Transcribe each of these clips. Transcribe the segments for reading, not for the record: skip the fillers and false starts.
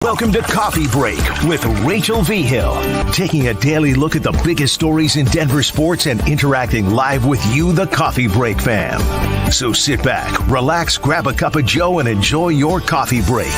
Welcome to Coffee Break with Rachel Vigil, taking a daily look at the biggest stories in Denver sports and interacting live with you, the Coffee Break fam. So sit back, relax, grab a cup of joe, and enjoy your coffee break.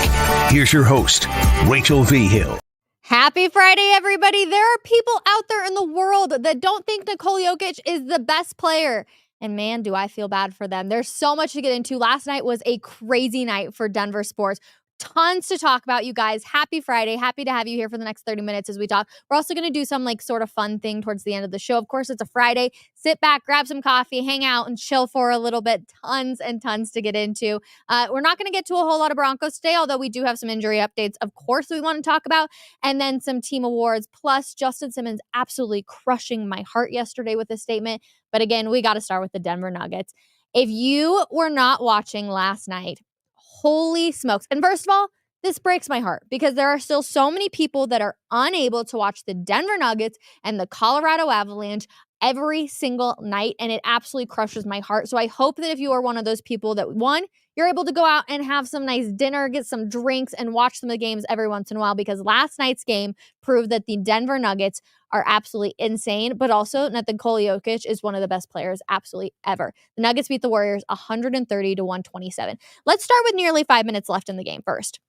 Here's your host, Rachel Vigil. Happy Friday, everybody. There are people out there in the world that don't think Nikola Jokic is the best player. And man, do I feel bad for them. There's so much to get into. Last night was a crazy night for Denver sports. Tons to talk about, you guys. Happy Friday. Happy to have you here for the next 30 minutes as we talk. We're also going to do some sort of fun thing towards the end of the show. Of course, it's a Friday. Sit back, grab some coffee, hang out, and chill for a little bit. Tons and tons to get into. We're not going to get to a whole lot of Broncos today, although we do have some injury updates, of course, we want to talk about, and then some team awards. Plus, Justin Simmons absolutely crushing my heart yesterday with this statement. But again, we got to start with the Denver Nuggets. If you were not watching last night, holy smokes. And first of all, this breaks my heart because there are still so many people that are unable to watch the Denver Nuggets and the Colorado Avalanche every single night, and it absolutely crushes my heart. So I hope that if you are one of those people that, one, you're able to go out and have some nice dinner, get some drinks, and watch some of the games every once in a while, because last night's game proved that the Denver Nuggets are absolutely insane, but also that Nikola Jokic is one of the best players absolutely ever. The Nuggets beat the Warriors 130-127. Let's start with nearly 5 minutes left in the game first.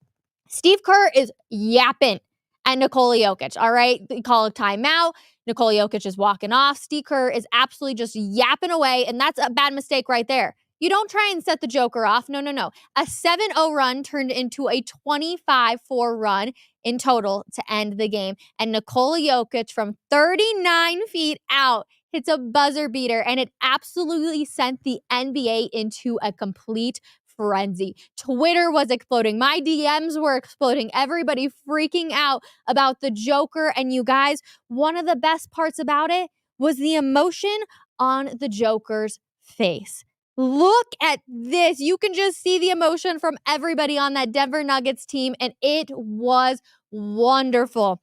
Steve Kerr is yapping at Nikola Jokic, all right? They call a timeout. Nikola Jokic is walking off. Steve Kerr is absolutely just yapping away, and that's a bad mistake right there. You don't try and set the Joker off. No. A 7-0 run turned into a 25-4 run in total to end the game. And Nikola Jokic from 39 feet out hits a buzzer beater, and it absolutely sent the NBA into a complete frenzy. Twitter was exploding. My DMs were exploding. Everybody freaking out about the Joker. And you guys, one of the best parts about it was the emotion on the Joker's face. Look at this. You can just see the emotion from everybody on that Denver Nuggets team, and it was wonderful.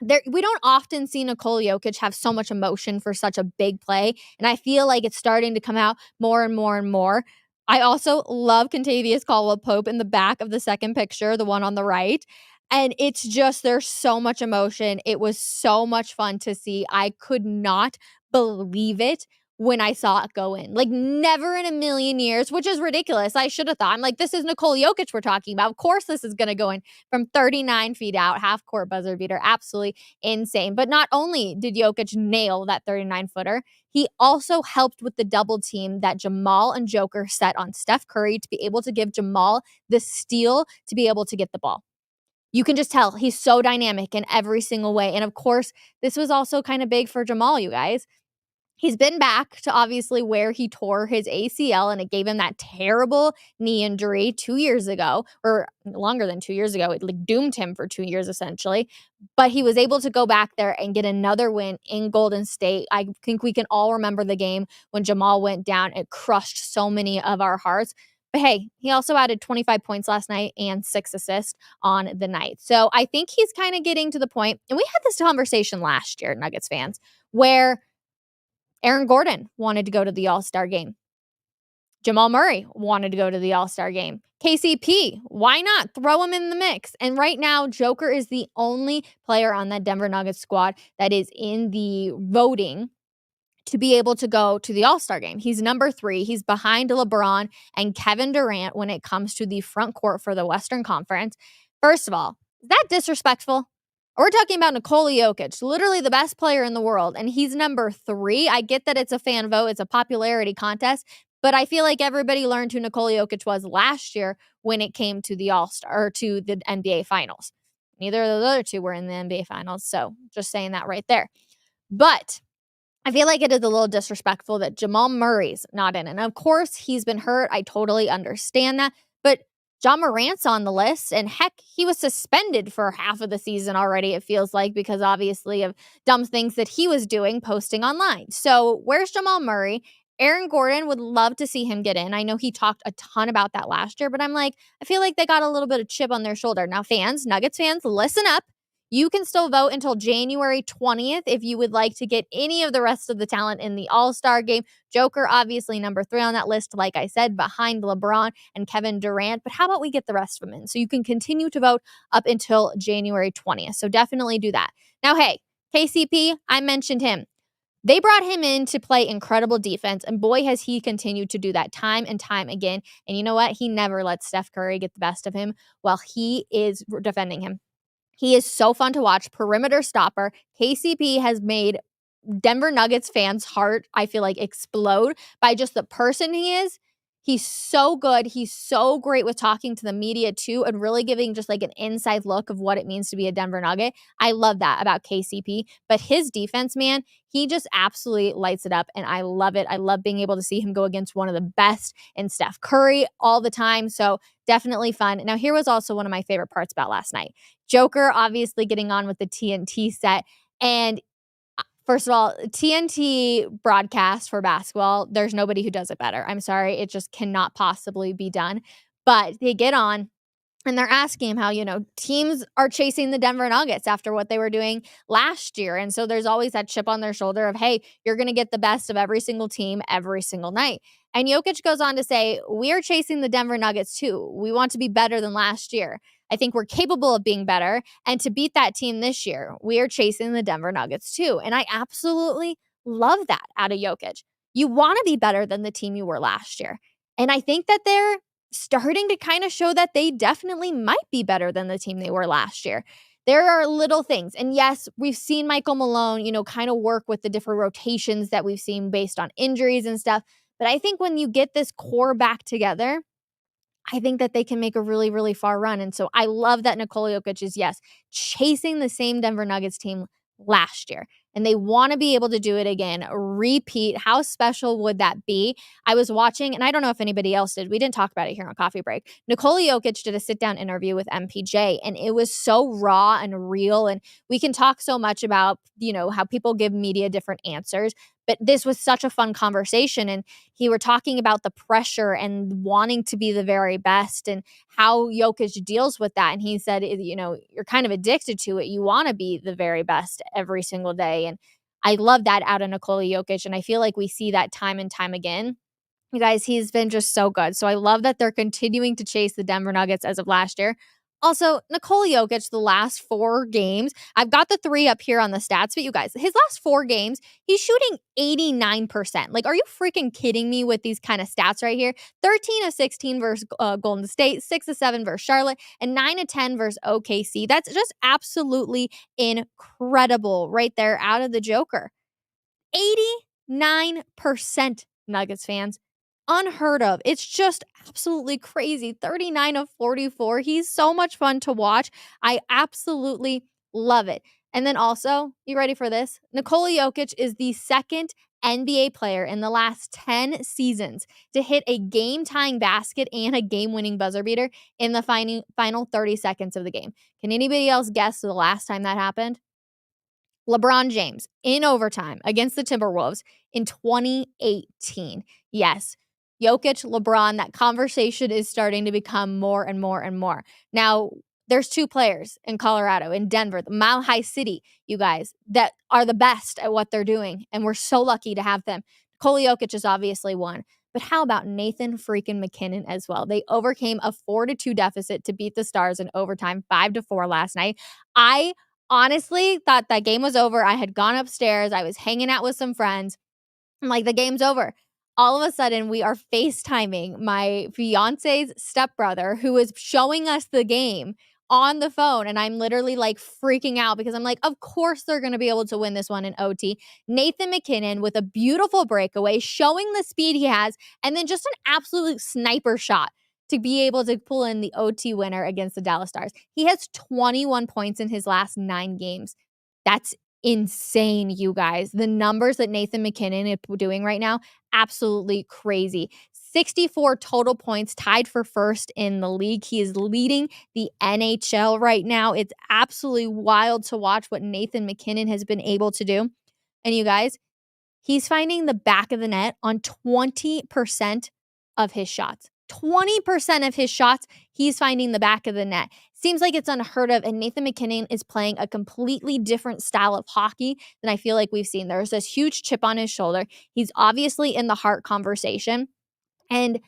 We don't often see Nikola Jokic have so much emotion for such a big play, and I feel like it's starting to come out more and more and more. I also love Kentavious Caldwell-Pope in the back of the second picture, the one on the right. And it's just, there's so much emotion. It was so much fun to see. I could not believe it when I saw it go in. Never in a million years, which is ridiculous. I should have thought, I'm like, this is Nikola Jokic we're talking about. Of course this is going to go in from 39 feet out, half-court buzzer beater. Absolutely insane. But not only did Jokic nail that 39-footer, he also helped with the double team that Jamal and Joker set on Steph Curry to be able to give Jamal the steal to be able to get the ball. You can just tell he's so dynamic in every single way. And of course, this was also kind of big for Jamal, you guys. He's been back to obviously where he tore his ACL, and it gave him that terrible knee injury 2 years ago, or longer than 2 years ago. It doomed him for 2 years, essentially. But he was able to go back there and get another win in Golden State. I think we can all remember the game when Jamal went down. It crushed so many of our hearts. But hey, he also added 25 points last night and 6 assists on the night. So I think he's kind of getting to the point, and we had this conversation last year, Nuggets fans, where Aaron Gordon wanted to go to the All-Star game. Jamal Murray wanted to go to the All-Star game. KCP, why not? Throw him in the mix. And right now, Joker is the only player on that Denver Nuggets squad that is in the voting to be able to go to the All-Star game. He's number 3. He's behind LeBron and Kevin Durant when it comes to the front court for the Western Conference. First of all, is that disrespectful? We're talking about Nikola Jokic, literally the best player in the world, and he's number 3. I get that it's a fan vote, it's a popularity contest, but I feel like everybody learned who Nikola Jokic was last year when it came to the All-Star, or to the NBA Finals. Neither of the other two were in the NBA Finals, so just saying that right there. But I feel like it is a little disrespectful that Jamal Murray's not in. And of course, he's been hurt. I totally understand that. But John Morant's on the list, and heck, he was suspended for half of the season already, it feels like, because obviously of dumb things that he was doing, posting online. So where's Jamal Murray? Aaron Gordon, would love to see him get in. I know he talked a ton about that last year, but I'm like, I feel like they got a little bit of chip on their shoulder. Now, fans, Nuggets fans, listen up. You can still vote until January 20th if you would like to get any of the rest of the talent in the All-Star game. Joker, obviously number 3 on that list, like I said, behind LeBron and Kevin Durant. But how about we get the rest of them in? So you can continue to vote up until January 20th. So definitely do that. Now, hey, KCP, I mentioned him. They brought him in to play incredible defense, and boy, has he continued to do that time and time again. And you know what? He never lets Steph Curry get the best of him while he is defending him. He is so fun to watch. Perimeter stopper. KCP has made Denver Nuggets fans' heart, I feel like, explode by just the person he is. He's so good. He's so great with talking to the media too and really giving just like an inside look of what it means to be a Denver Nugget. I love that about KCP. But his defense, man, he just absolutely lights it up and I love it. I love being able to see him go against one of the best in Steph Curry all the time. So definitely fun. Now, here was also one of my favorite parts about last night. Joker obviously getting on with the TNT set. And first of all, TNT broadcast for basketball, there's nobody who does it better. I'm sorry. It just cannot possibly be done. But they get on and they're asking him how, teams are chasing the Denver Nuggets after what they were doing last year. And so there's always that chip on their shoulder of, hey, you're going to get the best of every single team every single night. And Jokic goes on to say, we are chasing the Denver Nuggets too. We want to be better than last year. I think we're capable of being better. And to beat that team this year, we are chasing the Denver Nuggets too. And I absolutely love that out of Jokic. You want to be better than the team you were last year. And I think that they're starting to kind of show that they definitely might be better than the team they were last year. There are little things. And yes, we've seen Michael Malone, kind of work with the different rotations that we've seen based on injuries and stuff. But I think when you get this core back together, I think that they can make a really, really far run. And so I love that Nikola Jokic is, yes, chasing the same Denver Nuggets team last year. And they want to be able to do it again, repeat. How special would that be? I was watching, and I don't know if anybody else did. We didn't talk about it here on Coffee Break. Nikola Jokic did a sit-down interview with MPJ, and it was so raw and real. And we can talk so much about, how people give media different answers. But this was such a fun conversation. And he were talking about the pressure and wanting to be the very best and how Jokic deals with that. And he said, you're kind of addicted to it. You want to be the very best every single day. And I love that out of Nikola Jokic. And I feel like we see that time and time again. You guys, he's been just so good. So I love that they're continuing to chase the Denver Nuggets as of last year. Also, Nikola Jokic, the last 4 games, I've got the 3 up here on the stats, but you guys, his last 4 games, he's shooting 89%. Like, are you freaking kidding me with these kind of stats right here? 13 of 16 versus Golden State, 6 of 7 versus Charlotte, and 9 of 10 versus OKC. That's just absolutely incredible right there out of the Joker. 89%, Nuggets fans. Unheard of. It's just absolutely crazy. 39 of 44. He's so much fun to watch. I absolutely love it. And then also, you ready for this? Nikola Jokic is the second NBA player in the last 10 seasons to hit a game-tying basket and a game-winning buzzer beater in the final 30 seconds of the game. Can anybody else guess the last time that happened? LeBron James in overtime against the Timberwolves in 2018. Yes, Jokic, LeBron, that conversation is starting to become more and more and more. Now, there's 2 players in Colorado, in Denver, the Mile High City, you guys, that are the best at what they're doing, and we're so lucky to have them. Nikola Jokic is obviously one, but how about Nathan freaking MacKinnon as well? They overcame a 4-2 deficit to beat the Stars in overtime, 5-4 last night. I honestly thought that game was over. I had gone upstairs. I was hanging out with some friends. I'm like, the game's over. All of a sudden, we are FaceTiming my fiance's stepbrother, who is showing us the game on the phone. And I'm literally like freaking out because I'm like, of course they're going to be able to win this one in OT. Nathan MacKinnon with a beautiful breakaway, showing the speed he has, and then just an absolute sniper shot to be able to pull in the OT winner against the Dallas Stars. He has 21 points in his last 9 games. That's insane, you guys. The numbers that Nathan MacKinnon is doing right now, absolutely crazy. 64 total points, tied for first in the league. He is leading the NHL right now. It's absolutely wild to watch what Nathan MacKinnon has been able to do. And you guys, he's finding the back of the net on 20% of his shots. 20% of his shots, he's finding the back of the net. seems like it's unheard of. And Nathan MacKinnon is playing a completely different style of hockey than I feel like we've seen. There's this huge chip on his shoulder. He's obviously in the Hart conversation. And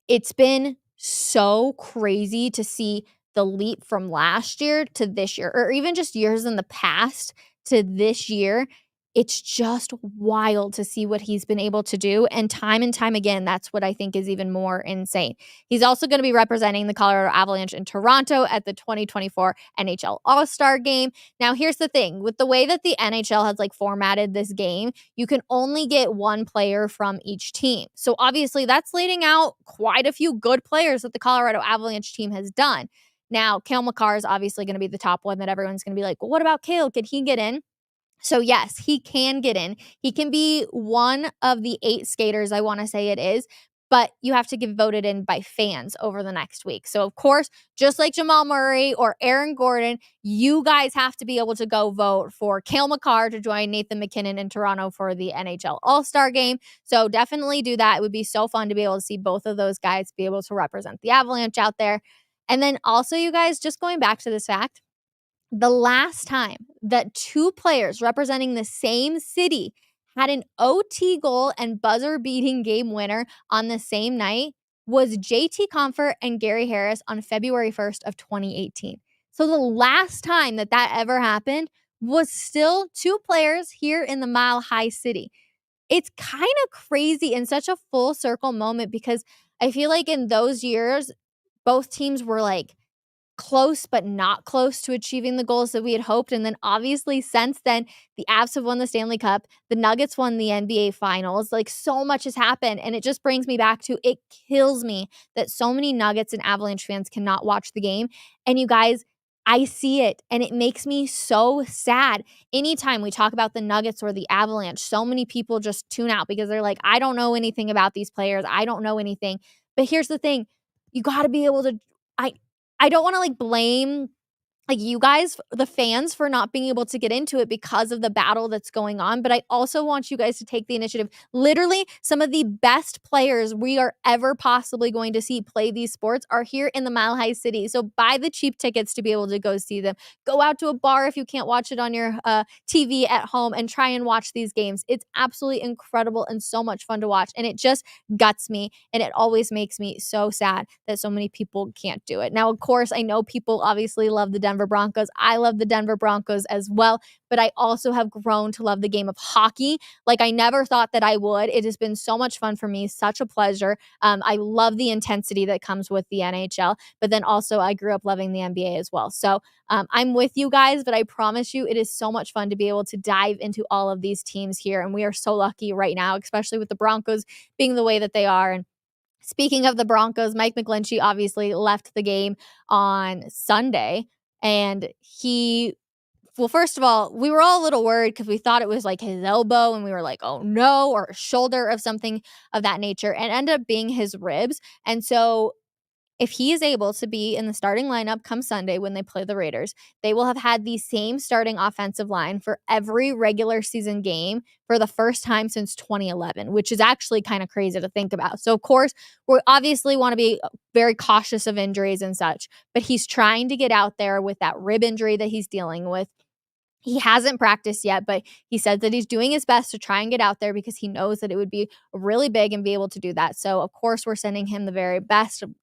it's been so crazy to see the leap from last year to this year, or even just years in the past to this year. It's just wild to see what he's been able to do. And time again, that's what I think is even more insane. He's also going to be representing the Colorado Avalanche in Toronto at the 2024 NHL All-Star Game. Now, here's the thing. With the way that the NHL has formatted this game, you can only get one player from each team. So obviously that's leading out quite a few good players that the Colorado Avalanche team has done. Now, Cale Makar is obviously going to be the top one that everyone's going to be like, well, what about Cale? Could he get in? So yes, he can get in. He can be one of the 8 skaters, I want to say it is, but you have to get voted in by fans over the next week. So of course, just like Jamal Murray or Aaron Gordon, you guys have to be able to go vote for Cale Makar to join Nathan MacKinnon in Toronto for the NHL All-Star Game. So definitely do that. It would be so fun to be able to see both of those guys be able to represent the Avalanche out there. And then also, you guys, just going back to this fact, the last time that 2 players representing the same city had an OT goal and buzzer-beating game winner on the same night was JT Comfort and Gary Harris on February 1st of 2018. So the last time that ever happened was still 2 players here in the Mile High City. It's kind of crazy and such a full circle moment because I feel like in those years, both teams were close but not close to achieving the goals that we had hoped. And then obviously since then, the Avs have won the Stanley Cup. The Nuggets won the NBA Finals. So much has happened. And it just brings me back to, it kills me that so many Nuggets and Avalanche fans cannot watch the game. And you guys, I see it and it makes me so sad. Anytime we talk about the Nuggets or the Avalanche, so many people just tune out because they're like, I don't know anything about these players. I don't know anything. But here's the thing. You got to be able to, I don't want to blame you guys, the fans, for not being able to get into it because of the battle that's going on. But I also want you guys to take the initiative. Literally, some of the best players we are ever possibly going to see play these sports are here in the Mile High City. So buy the cheap tickets to be able to go see them. Go out to a bar if you can't watch it on your TV at home and try and watch these games. It's absolutely incredible and so much fun to watch. And it just guts me. And it always makes me so sad that so many people can't do it. Now, of course, I know people obviously love the Denver Broncos. I love the Denver Broncos as well, but I also have grown to love the game of hockey like I never thought that I would. It has been so much fun for me, such a pleasure. I love the intensity that comes with the NHL, but then also I grew up loving the NBA as well. So I'm with you guys, but I promise you it is so much fun to be able to dive into all of these teams here. And we are so lucky right now, especially with the Broncos being the way that they are. And speaking of the Broncos, Mike McGlinchey obviously left the game on Sunday. And well, first of all, we were all a little worried because we thought it was his elbow and we were like, oh no, or a shoulder of something of that nature, and ended up being his ribs. And so if he is able to be in the starting lineup come Sunday when they play the Raiders, they will have had the same starting offensive line for every regular season game for the first time since 2011, which is actually kind of crazy to think about. So, of course, we obviously want to be very cautious of injuries and such, but he's trying to get out there with that rib injury that he's dealing with. He hasn't practiced yet, but he said that he's doing his best to try and get out there because he knows that it would be really big and be able to do that. So, of course, we're sending him the very best to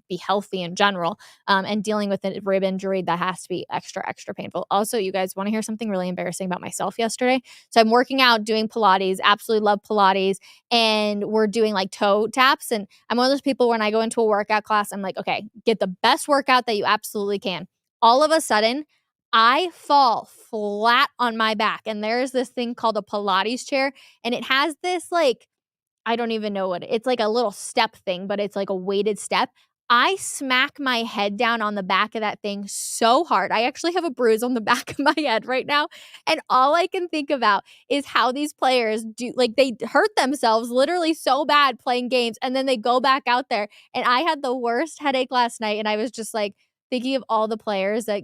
be healthy in general, and dealing with a rib injury that has to be extra, extra painful. Also, you guys want to hear something really embarrassing about myself yesterday? So I'm working out, doing Pilates, absolutely love Pilates, and we're doing toe taps. And I'm one of those people when I go into a workout class, I'm like, okay, get the best workout that you absolutely can. All of a sudden, I fall flat on my back, and there's this thing called a Pilates chair, and it has this I don't even know it's a little step thing, but it's a weighted step. I smack my head down on the back of that thing so hard. I actually have a bruise on the back of my head right now. And all I can think about is how these players do, they hurt themselves literally so bad playing games. And then they go back out there. And I had the worst headache last night. And I was just thinking of all the players that,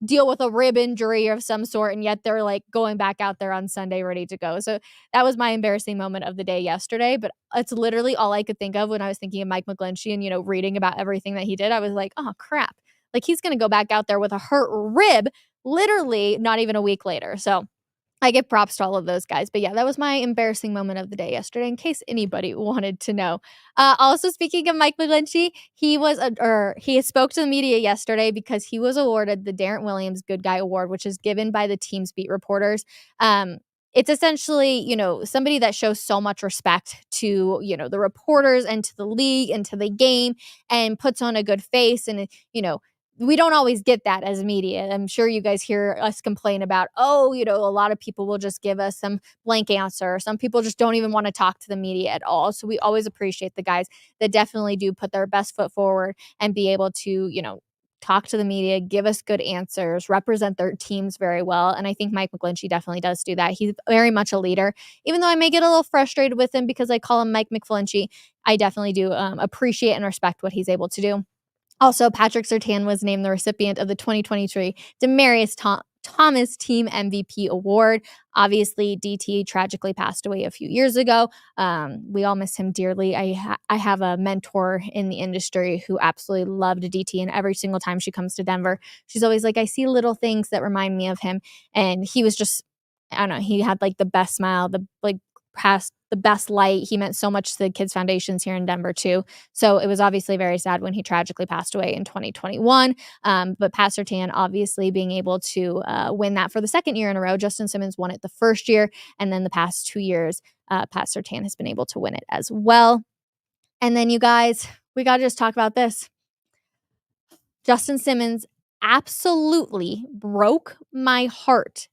deal with a rib injury of some sort, and yet they're going back out there on Sunday ready to go. So that was my embarrassing moment of the day yesterday, but it's literally all I could think of when I was thinking of Mike McGlinchey and, reading about everything that he did. I was like, oh crap, Like, he's going to go back out there with a hurt rib, literally not even a week later. So I give props to all of those guys. But yeah, that was my embarrassing moment of the day yesterday, in case anybody wanted to know. Also, speaking of Mike McGlinchey, he spoke to the media yesterday because he was awarded the Darren Williams Good Guy Award, which is given by the team's beat reporters. It's essentially, somebody that shows so much respect to, the reporters and to the league and to the game and puts on a good face. And, we don't always get that as media. I'm sure you guys hear us complain about, a lot of people will just give us some blank answer. Some people just don't even want to talk to the media at all. So we always appreciate the guys that definitely do put their best foot forward and be able to, talk to the media, give us good answers, represent their teams very well. And I think Mike McGlinchey definitely does do that. He's very much a leader. Even though I may get a little frustrated with him because I call him Mike McFlinchy, I definitely do appreciate and respect what he's able to do. Also, Patrick Surtain was named the recipient of the 2023 Demaryius Thomas Team MVP Award. Obviously, DT tragically passed away a few years ago. We all miss him dearly. I have a mentor in the industry who absolutely loved DT, and every single time she comes to Denver, she's always like, I see little things that remind me of him. And he was just, I don't know, he had like the best smile, past the best light. He meant so much to the kids' foundations here in Denver too. So it was obviously very sad when he tragically passed away in 2021. But Pat Surtain obviously being able to win that for the second year in a row. Justin Simmons won it the first year, and then the past 2 years, Pat Surtain has been able to win it as well. And then you guys, we got to just talk about this. Justin Simmons absolutely broke my heart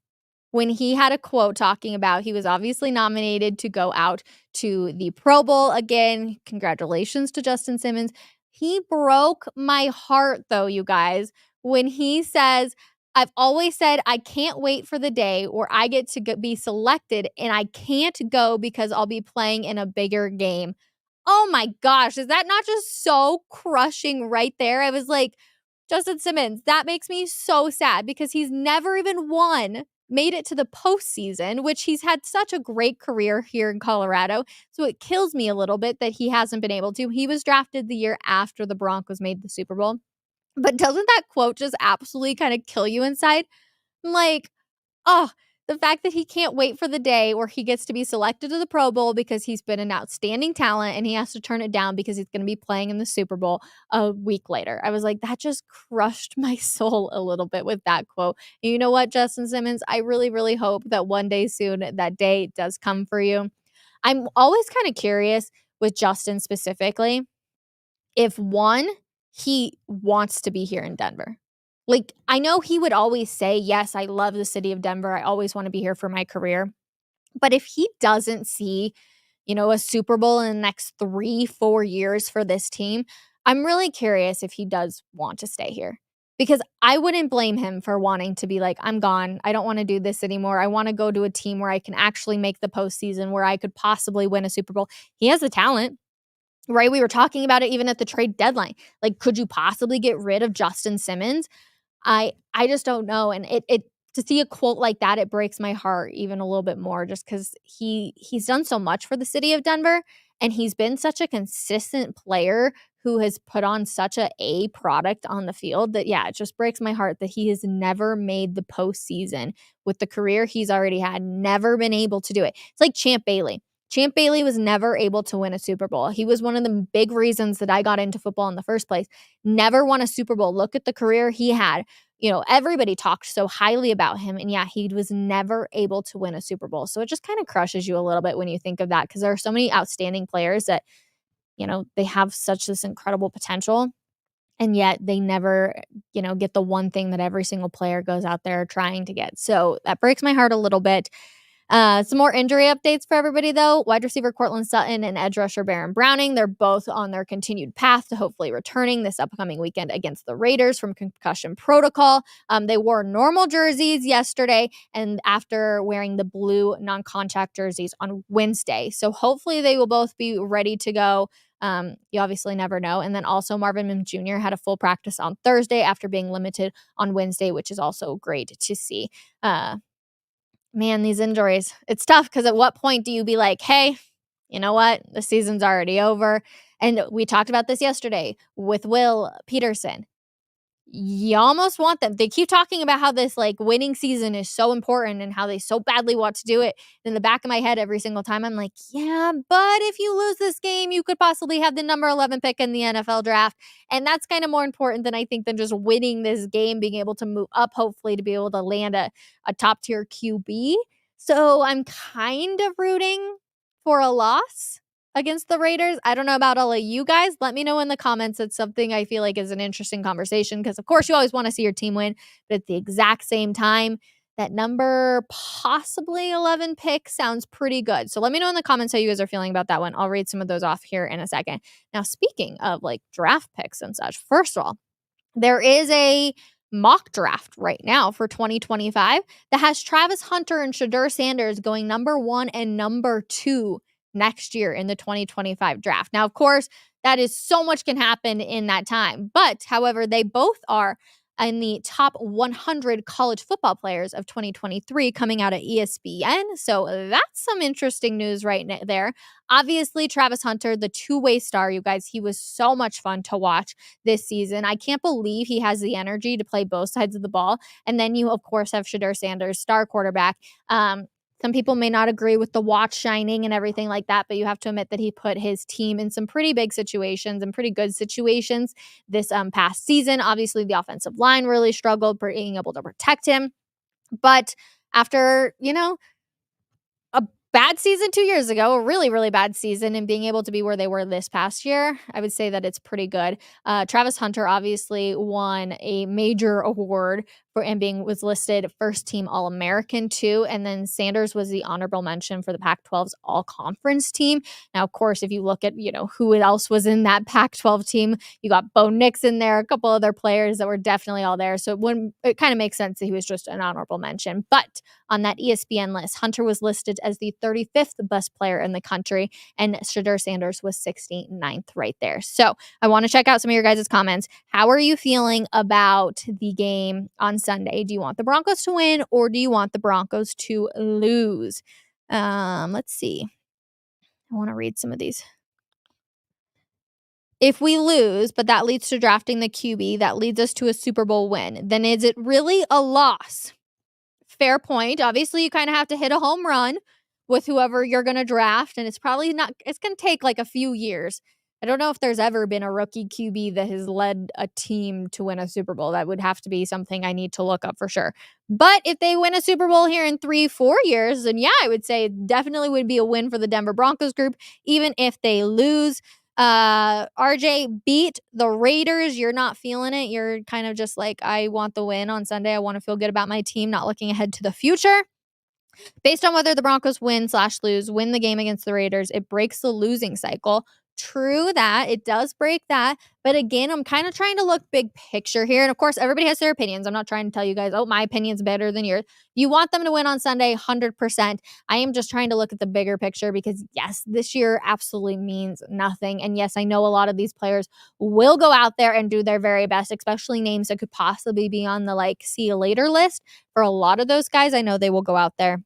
when he had a quote talking about he was obviously nominated to go out to the Pro Bowl again. Congratulations to Justin Simmons. He broke my heart, though, you guys, when he says, I've always said I can't wait for the day where I get to be selected and I can't go because I'll be playing in a bigger game. Oh my gosh, is that not just so crushing right there? I was like, Justin Simmons, that makes me so sad because he's never even made it to the postseason, which he's had such a great career here in Colorado. So it kills me a little bit that he hasn't been able to. He was drafted the year after the Broncos made the Super Bowl. But doesn't that quote just absolutely kind of kill you inside? I'm like, oh, the fact that he can't wait for the day where he gets to be selected to the Pro Bowl because he's been an outstanding talent and he has to turn it down because he's going to be playing in the Super Bowl a week later. I was like, that just crushed my soul a little bit with that quote. And you know what, Justin Simmons? I really, really hope that one day soon that day does come for you. I'm always kind of curious with Justin specifically if he wants to be here in Denver. Like, I know he would always say, yes, I love the city of Denver. I always want to be here for my career. But if he doesn't see, a Super Bowl in the next 3-4 years for this team, I'm really curious if he does want to stay here. Because I wouldn't blame him for wanting to be like, I'm gone. I don't want to do this anymore. I want to go to a team where I can actually make the postseason, where I could possibly win a Super Bowl. He has the talent. Right? We were talking about it even at the trade deadline. Like, could you possibly get rid of Justin Simmons? I just don't know. And it to see a quote like that, it breaks my heart even a little bit more, just because he's done so much for the city of Denver, and he's been such a consistent player who has put on such a product on the field that, yeah, it just breaks my heart that he has never made the postseason with the career he's already had, never been able to do it. It's like Champ Bailey. Champ Bailey was never able to win a Super Bowl. He was one of the big reasons that I got into football in the first place. Never won a Super Bowl. Look at the career he had. Everybody talked so highly about him. And yeah, he was never able to win a Super Bowl. So it just kind of crushes you a little bit when you think of that, because there are so many outstanding players that, they have such this incredible potential. And yet they never, get the one thing that every single player goes out there trying to get. So that breaks my heart a little bit. Some more injury updates for everybody, though. Wide receiver Courtland Sutton and edge rusher Baron Browning, they're both on their continued path to hopefully returning this upcoming weekend against the Raiders from concussion protocol. They wore normal jerseys yesterday and after wearing the blue non-contact jerseys on Wednesday. So hopefully they will both be ready to go. You obviously never know. And then also Marvin Mims Jr. had a full practice on Thursday after being limited on Wednesday, which is also great to see. Man, these injuries, it's tough, because at what point do you be like, hey, you know what? The season's already over. And we talked about this yesterday with Will Peterson. you almost want them. They keep talking about how this like winning season is so important and how they so badly want to do it. In the back of my head, every single time, I'm like, yeah, but if you lose this game, you could possibly have the number 11 pick in the NFL draft. And that's kind of more important than I think than just winning this game, being able to move up, hopefully, to be able to land a top tier QB. So I'm kind of rooting for a loss against the Raiders. I don't know about all of you guys. Let me know in the comments. It's something I feel like is an interesting conversation because, of course, you always want to see your team win. But at the exact same time, that number possibly 11 pick sounds pretty good. So let me know in the comments how you guys are feeling about that one. I'll read some of those off here in a second. Now, speaking of like draft picks and such, first of all, there is a mock draft right now for 2025 that has Travis Hunter and Shedeur Sanders going number 1 and number 2 next year in the 2025 draft. Now, of course, that is so much can happen in that time. But, however, they both are in the top 100 college football players of 2023 coming out of ESPN. So that's some interesting news right there. Obviously, Travis Hunter, the two-way star, you guys, he was so much fun to watch this season. I can't believe he has the energy to play both sides of the ball. And then you, of course, have Shedeur Sanders, star quarterback. Some people may not agree with the watch shining and everything like that, but you have to admit that he put his team in some pretty big situations and pretty good situations this past season. Obviously, the offensive line really struggled being able to protect him. But after, a bad season 2 years ago, a really, really bad season, and being able to be where they were this past year, I would say that it's pretty good. Travis Hunter obviously won a major award was listed first team All-American too. And then Sanders was the honorable mention for the Pac-12's all-conference team. Now, of course, if you look at, who else was in that Pac-12 team, you got Bo Nix in there, a couple other players that were definitely all there. So it kind of makes sense that he was just an honorable mention. But on that ESPN list, Hunter was listed as the 35th best player in the country, and Shedeur Sanders was 69th right there. So I want to check out some of your guys' comments. How are you feeling about the game on Sunday? Do you want the Broncos to win or do you want the Broncos to lose? Let's see. I want to read some of these. If we lose, but that leads to drafting the QB, that leads us to a Super Bowl win, then is it really a loss? Fair point. Obviously, you kind of have to hit a home run with whoever you're going to draft, and it's going to take like a few years. I don't know if there's ever been a rookie QB that has led a team to win a Super Bowl. That would have to be something I need to look up for sure. But if they win a Super Bowl here in 3-4 years, then yeah, I would say it definitely would be a win for the Denver Broncos group, even if they lose. RJ beat the Raiders. You're not feeling it. You're kind of just like, I want the win on Sunday. I want to feel good about my team, not looking ahead to the future. Based on whether the Broncos win the game against the Raiders, it breaks the losing cycle. True that. It does break that. But again, I'm kind of trying to look big picture here. And of course, everybody has their opinions. I'm not trying to tell you guys, oh, my opinion's better than yours. You want them to win on Sunday, 100%. I am just trying to look at the bigger picture because, yes, this year absolutely means nothing. And yes, I know a lot of these players will go out there and do their very best, especially names that could possibly be on the see you later list. For a lot of those guys, I know they will go out there.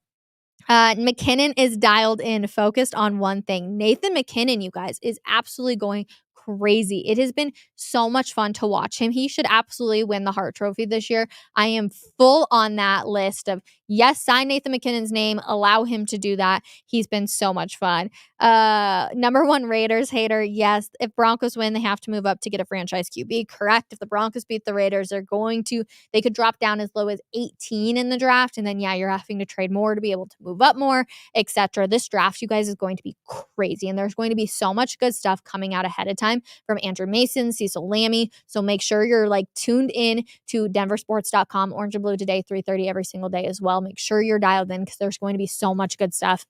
MacKinnon is dialed in, focused on one thing. Nathan MacKinnon, you guys, is absolutely going crazy. It has been so much fun to watch him. He should absolutely win the Hart Trophy this year. I am full on that list of, yes, sign Nathan MacKinnon's name, allow him to do that. He's been so much fun. Number one Raiders hater, yes, if Broncos win, they have to move up to get a franchise QB. Correct. If the Broncos beat the Raiders, they could drop down as low as 18 in the draft. And then, yeah, you're having to trade more to be able to move up more, etc. This draft, you guys, is going to be crazy. And there's going to be so much good stuff coming out ahead of time from Andrew Mason, Cecil Lammey. So make sure you're tuned in to denversports.com, Orange and Blue today, 3:30 every single day as well. Make sure you're dialed in because there's going to be so much good stuff.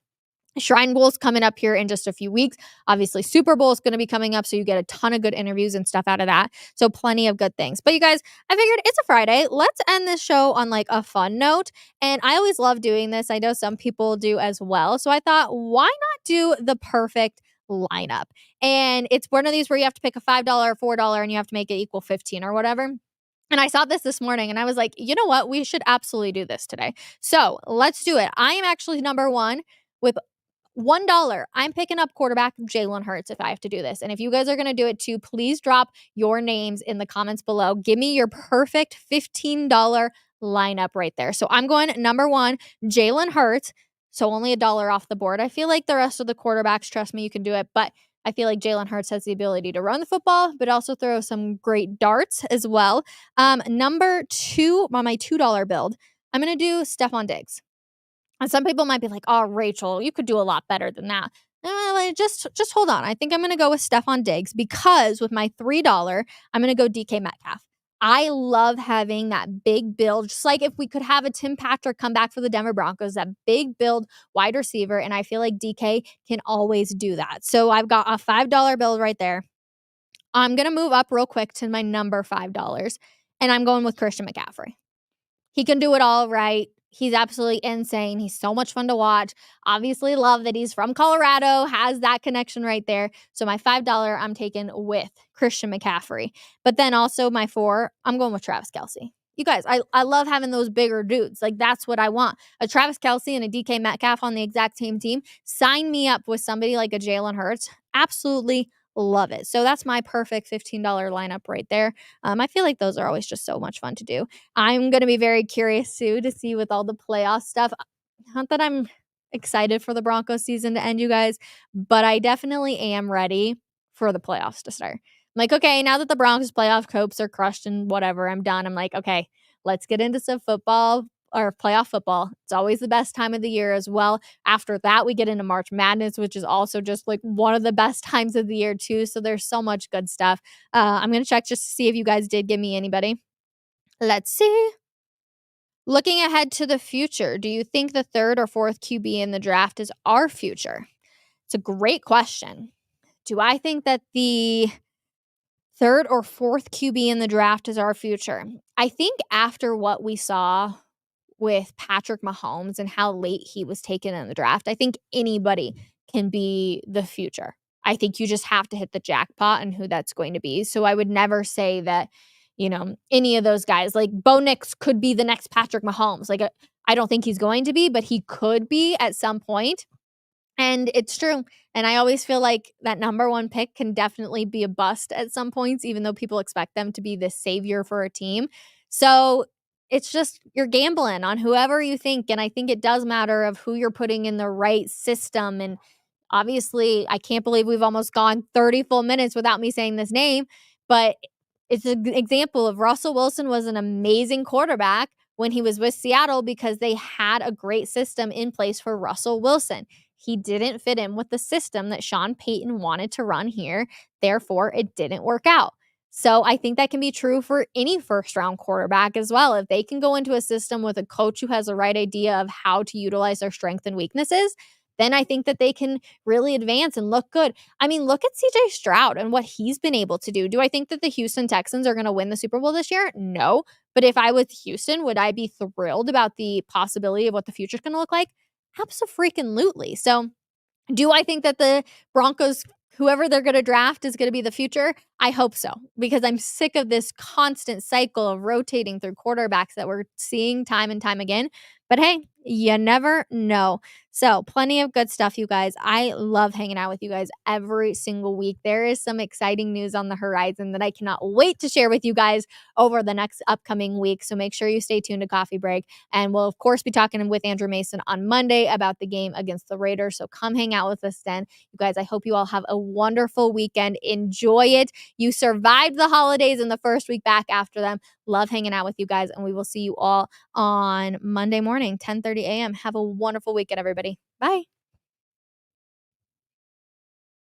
Shrine Bowl is coming up here in just a few weeks. Obviously, Super Bowl is going to be coming up, so you get a ton of good interviews and stuff out of that. So plenty of good things. But you guys, I figured it's a Friday. Let's end this show on a fun note. And I always love doing this. I know some people do as well. So I thought, why not do the perfect lineup? And it's one of these where you have to pick a $5 or $4 and you have to make it equal 15 or whatever. And I saw this morning and I was like, you know what? We should absolutely do this today. So let's do it. I am actually number one with $1, I'm picking up quarterback Jalen Hurts if I have to do this. And if you guys are going to do it too, please drop your names in the comments below. Give me your perfect $15 lineup right there. So I'm going number 1, Jalen Hurts. So only $1 off the board. I feel like the rest of the quarterbacks, trust me, you can do it. But I feel like Jalen Hurts has the ability to run the football, but also throw some great darts as well. Number 2, on my $2 build, I'm going to do Stephon Diggs. And some people might be like, oh, Rachel, you could do a lot better than that. Just hold on. I think I'm going to go with Stephon Diggs because with my $3, I'm going to go DK Metcalf. I love having that big build, just like if we could have a Tim Patrick come back for the Denver Broncos, that big build wide receiver, and I feel like DK can always do that. So I've got a $5 build right there. I'm going to move up real quick to my number $5, and I'm going with Christian McCaffrey. He can do it all right. He's absolutely insane. He's so much fun to watch. Obviously love that he's from Colorado, has that connection right there. So my $5 I'm taking with Christian McCaffrey. But then also my 4, I'm going with Travis Kelce. You guys, I love having those bigger dudes. Like, that's what I want. A Travis Kelce and a DK Metcalf on the exact same team. Sign me up with somebody like a Jalen Hurts. Absolutely love it. So that's my perfect $15 lineup right there. I feel like those are always just so much fun to do. I'm going to be very curious too to see with all the playoff stuff. Not that I'm excited for the Broncos season to end, you guys, but I definitely am ready for the playoffs to start. I'm like, okay, now that the Broncos playoff hopes are crushed and whatever, I'm done. I'm like, okay, let's get into some football or playoff football. It's always the best time of the year as well. After that, we get into March Madness, which is also just like one of the best times of the year too. So there's so much good stuff. I'm going to check just to see if you guys did give me anybody. Let's see. Looking ahead to the future, do you think the 3rd or 4th QB in the draft is our future? It's a great question. Do I think that the 3rd or 4th QB in the draft is our future? I think after what we saw with Patrick Mahomes and how late he was taken in the draft, I think anybody can be the future. I think you just have to hit the jackpot and who that's going to be. So I would never say that, any of those guys, like Bo Nix could be the next Patrick Mahomes. Like, I don't think he's going to be, but he could be at some point. And it's true. And I always feel like that number 1 pick can definitely be a bust at some points, even though people expect them to be the savior for a team. So it's just, you're gambling on whoever you think. And I think it does matter of who you're putting in the right system. And obviously, I can't believe we've almost gone 30 full minutes without me saying this name, but it's an example of Russell Wilson was an amazing quarterback when he was with Seattle because they had a great system in place for Russell Wilson. He didn't fit in with the system that Sean Payton wanted to run here. Therefore, it didn't work out. So I think that can be true for any first-round quarterback as well. If they can go into a system with a coach who has the right idea of how to utilize their strengths and weaknesses, then I think that they can really advance and look good. I mean, look at CJ Stroud and what he's been able to do. Do I think that the Houston Texans are going to win the Super Bowl this year? No. But if I was Houston, would I be thrilled about the possibility of what the future is going to look like? Abso-freaking-lutely. So do I think that the Broncos, whoever they're going to draft, is going to be the future? I hope so, because I'm sick of this constant cycle of rotating through quarterbacks that we're seeing time and time again. But hey, you never know. So plenty of good stuff, you guys. I love hanging out with you guys every single week. There is some exciting news on the horizon that I cannot wait to share with you guys over the next upcoming week. So make sure you stay tuned to Coffee Break. And we'll, of course, be talking with Andrew Mason on Monday about the game against the Raiders. So come hang out with us then. You guys, I hope you all have a wonderful weekend. Enjoy it. You survived the holidays in the first week back after them. Love hanging out with you guys. And we will see you all on Monday morning, 10:30 a.m. Have a wonderful weekend, everybody. Bye.